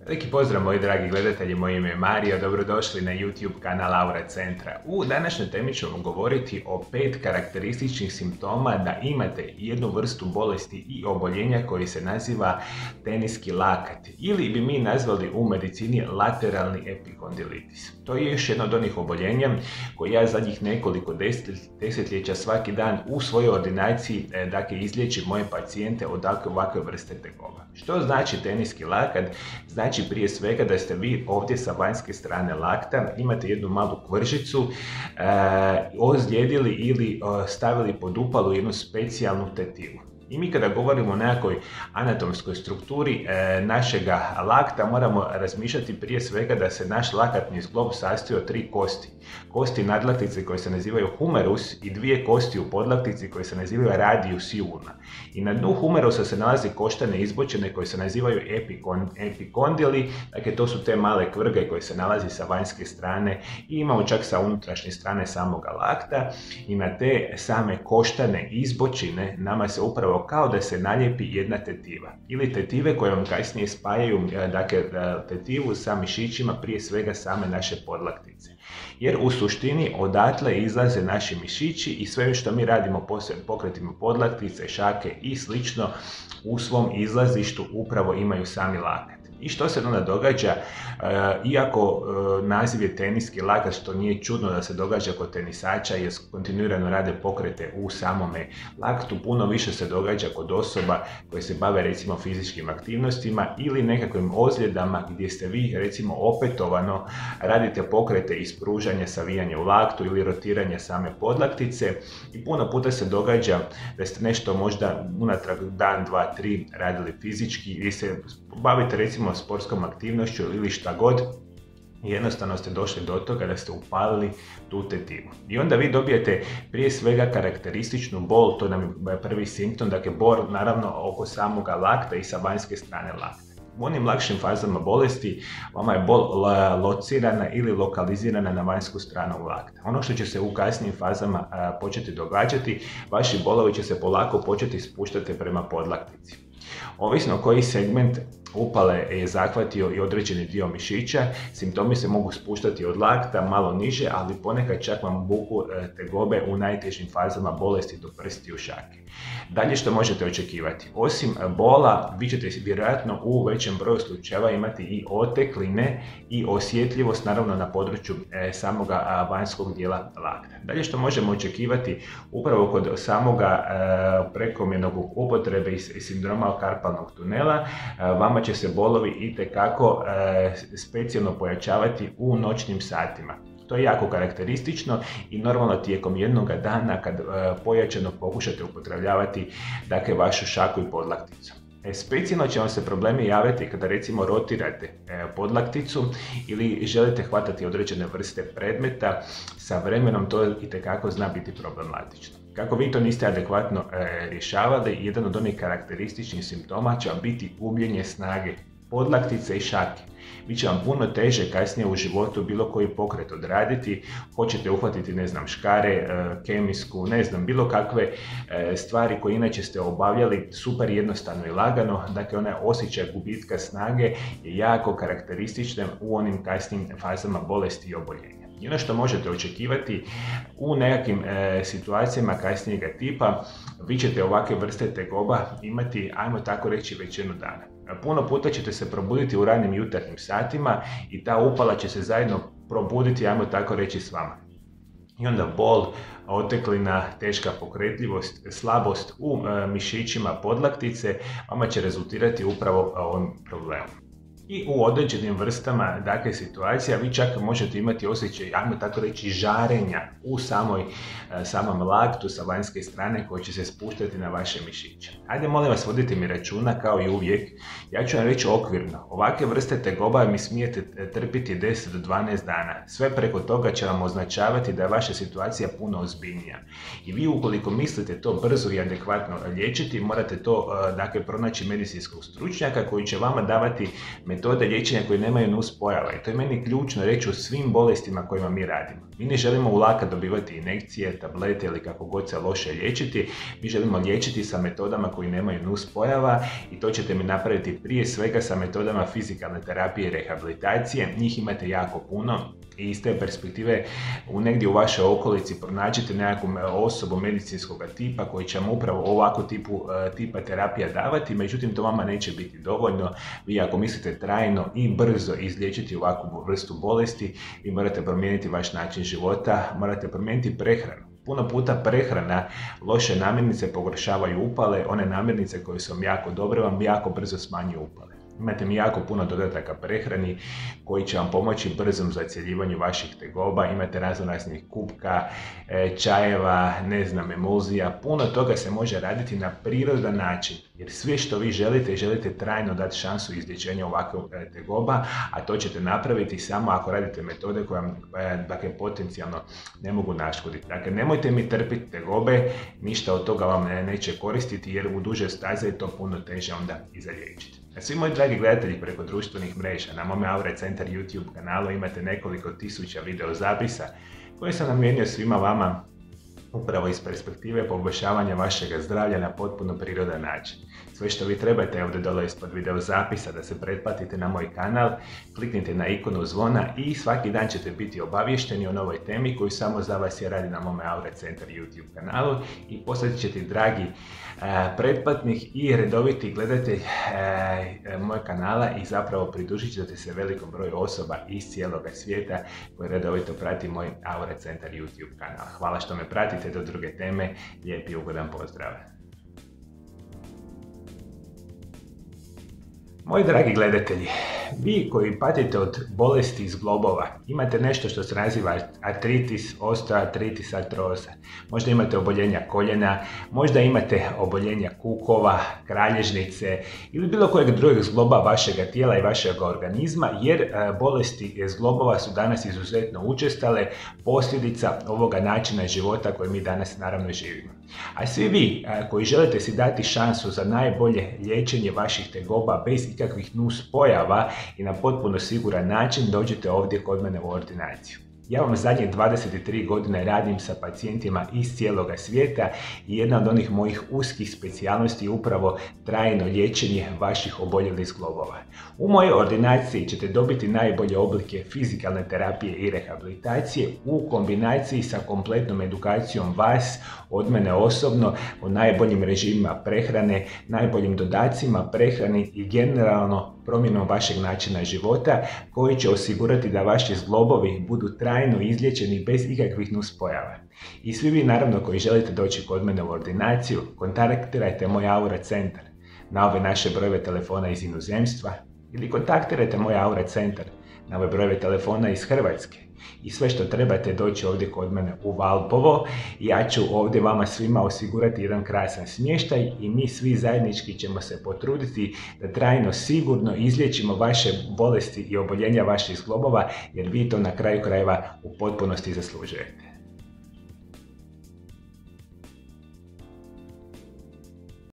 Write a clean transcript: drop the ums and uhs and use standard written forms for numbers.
Veliki pozdrav moji dragi gledatelji, moje ime je Mario, dobrodošli na YouTube kanal Aura Centra. U današnjoj temi ćemo govoriti o 5 karakterističnih simptoma da imate jednu vrstu bolesti i oboljenja koji se naziva teniski lakat ili bi mi nazvali u medicini lateralni epikondilitis. To je još jedno od onih oboljenja koje ja zadnjih nekoliko desetljeća svaki dan u svojoj ordinaciji izliječim moje pacijente od ovakve vrste tegoba. Što znači teniski lakat? Znači prije svega da ste vi ovdje sa vanjske strane lakta, imate jednu malu kvržicu, ozlijedili ili stavili pod upalu jednu specijalnu tetivu. I mi kada govorimo o nekakvoj anatomskoj strukturi našega lakta moramo razmišljati prije svega da se naš lakatni zglob sastoji od 3 kosti. Kosti nadlaktice koje se nazivaju humerus i 2 kosti u podlaktici koje se nazivaju radius i ulna. I na dnu humerusa se nalaze koštane izbočene koje se nazivaju epikondili, dakle to su te male kvrge koje se nalazi sa vanjske strane i imamo čak sa unutrašnje strane samoga lakta i na te same koštane izbočine nama se upravo kao da se nalijepi jedna tetiva ili tetive koje vam kasnije spajaju tetivu sa mišićima prije svega same naše podlaktice. Jer u suštini odatle izlaze naši mišići i sve što mi radimo pokretima podlaktice, šake i slično u svom izlazištu upravo imaju sami lakat. I što se onda događa, iako naziv je teniski lakat, što nije čudno da se događa kod tenisača jer kontinuirano rade pokrete u samome laktu, puno više se događa kod osoba koje se bave recimo fizičkim aktivnostima ili nekakvim ozljedama gdje ste vi recimo opetovano radite pokrete iz pružanja, savijanja u laktu ili rotiranja same podlaktice i puno puta se događa da ste nešto možda unatrag dan, 2, 3 radili fizički ili se bavite recimo sportskom aktivnošću ili šta god, jednostavno ste došli do toga da ste upalili tu tetivu. I onda vi dobijete prije svega karakterističnu bol, to nam je prvi simptom, dakle bol naravno oko samoga lakta i sa vanjske strane lakta. U onim lakšim fazama bolesti vama je bol locirana ili lokalizirana na vanjsku stranu lakta. Ono što će se u kasnijim fazama početi događati, vaši bolovi će se polako početi spuštati prema podlaktici. Ovisno koji segment upale je zahvatio i određeni dio mišića, simptomi se mogu spuštati od lakta malo niže, ali ponekad čak vam vuku tegobe u najtežim fazama bolesti do prstiju šake. Dalje što možete očekivati? Osim bola, vi ćete vjerojatno u većem broju slučajeva imati i otekline i osjetljivost naravno na području samoga vanjskog dijela lakta. Dalje što možemo očekivati upravo kod samoga prekomjernog upotrebe i sindroma karpalnog tunela, vama će se bolovi itekako specijalno pojačavati u noćnim satima. To je jako karakteristično i normalno tijekom jednog dana kad pojačano pokušate upotrebljavati vašu šaku i podlakticu. Specijalno će vam se problemi javiti kada recimo rotirate podlakticu ili želite hvatati određene vrste predmeta, sa vremenom to itekako zna biti problematično. Kako vi to niste adekvatno rješavali, jedan od onih karakterističnih simptoma će vam biti gubljenje snage podlaktice i šake. Biće vam puno teže kasnije u životu bilo koji pokret odraditi, hoćete uhvatiti škare, kemijsku, bilo kakve stvari koje inače ste obavljali super jednostavno i lagano, dakle onaj osjećaj gubitka snage je jako karakterističan u onim kasnijim fazama bolesti i oboljenja. I ono što možete očekivati u nekakvim situacijama kasnijega tipa, vi ćete ovakve vrste tegoba imati, ajmo tako reći, većinu dana. Puno puta ćete se probuditi u ranim jutarnjim satima i ta upala će se zajedno probuditi, ajmo tako reći, s vama. I onda bol, oteklina, teška pokretljivost, slabost u mišićima podlaktice vama će rezultirati upravo ovim problemom. I u određenim vrstama situacija vi čak možete imati osjećaj, ajmo tako reći, žarenja u samom laktu sa vanjske strane koji će se spuštati na vaše mišiće. Ajde molim vas, vodite mi računa kao i uvijek, ja ću vam reći okvirno, ovakve vrste tegoba mi smijete trpiti 10 do 12 dana. Sve preko toga će vam označavati da je vaša situacija puno ozbiljnija. I vi ukoliko mislite to brzo i adekvatno liječiti, morate to pronaći medicinskog stručnjaka koji će vama davati metode metode liječenja koje nemaju nuspojava i to je meni ključno reći u svim bolestima kojima mi radimo. Mi ne želimo u laka dobivati injekcije, tablete ili kako god se loše liječiti, mi želimo liječiti sa metodama koji nemaju nuspojava i to ćete mi napraviti prije svega sa metodama fizikalne terapije i rehabilitacije. Njih imate jako puno i iz te perspektive negdje u vašoj okolici pronađite nekakvu osobu medicinskog tipa koji će vam upravo ovakvu tipa terapija davati, međutim to vama neće biti dovoljno. Vi ako mislite trajno i brzo izliječiti ovakvu vrstu bolesti, vi morate promijeniti vaš način života, morate promijeniti prehranu. Puno puta prehrana, loše namirnice pogoršavaju upale, one namirnice koje su vam jako dobre vam jako brzo smanjuju upale. Imate mi jako puno dodataka prehrani koji će vam pomoći brzom zacjeljivanju vaših tegoba. Imate raznih kupka, čajeva, emulzija. Puno toga se može raditi na prirodan način. Jer sve što vi želite trajno dati šansu izlječenja ovakvog tegoba, a to ćete napraviti samo ako radite metode koje vam potencijalno ne mogu naškoditi. Dakle, nemojte mi trpiti tegobe, ništa od toga vam neće koristiti jer u duže staze je to puno teže onda i zaliječiti. Svi moji dragi gledatelji preko društvenih mreža, na mome Aura Centar YouTube kanalu imate nekoliko tisuća videozapisa koje sam namijenio svima vama upravo iz perspektive poboljšavanja vašeg zdravlja na potpuno prirodan način. Sve što vi trebate je ovdje dole ispod videozapisa da se pretplatite na moj kanal, kliknite na ikonu zvona i svaki dan ćete biti obavješteni o novoj temi koju samo za vas je radi na mome Aura Centar YouTube kanalu i postati ćete dragi pretplatnik i redoviti gledatelj moj kanala i zapravo pridružit ćete se velikom broju osoba iz cijeloga svijeta koji redovito prati moj Aura Centar YouTube kanal. Hvala što me pratite do druge teme, lijep i ugodan pozdrav! Moji dragi gledatelji, vi koji patite od bolesti zglobova, imate nešto što se naziva artritis, osteoartritis, artroza. Možda imate oboljenja koljena, možda imate oboljenja kukova, kralježnice ili bilo kojeg drugog zgloba vašeg tijela i vašeg organizma, jer bolesti zglobova su danas izuzetno učestale, posljedica ovoga načina života koji mi danas naravno živimo. A svi vi koji želite si dati šansu za najbolje liječenje vaših tegoba bez ikakvih nuspojava i na potpuno siguran način, dođete ovdje kod mene u ordinaciju. Ja vam zadnje 23 godine radim sa pacijentima iz cijeloga svijeta i jedna od onih mojih uskih specijalnosti je upravo trajno liječenje vaših oboljelih zglobova. U mojoj ordinaciji ćete dobiti najbolje oblike fizikalne terapije i rehabilitacije u kombinaciji sa kompletnom edukacijom vas, od mene osobno, o najboljim režimima prehrane, najboljim dodacima prehrani i generalno promjenom vašeg načina života koji će osigurati da vaši zglobovi budu trajno izliječeni bez ikakvih nuspojava. I svi vi naravno koji želite doći kod mene u ordinaciju, kontaktirajte moj Aura Centar na ove naše brojeve telefona iz inozemstva ili kontaktirajte moj Aura Centar na ove brojeve telefona iz Hrvatske. I sve što trebate doći ovdje kod mene u Valpovo, ja ću ovdje vama svima osigurati jedan krasan smještaj i mi svi zajednički ćemo se potruditi da trajno sigurno izliječimo vaše bolesti i oboljenja vaših zglobova jer vi to na kraju krajeva u potpunosti zaslužujete.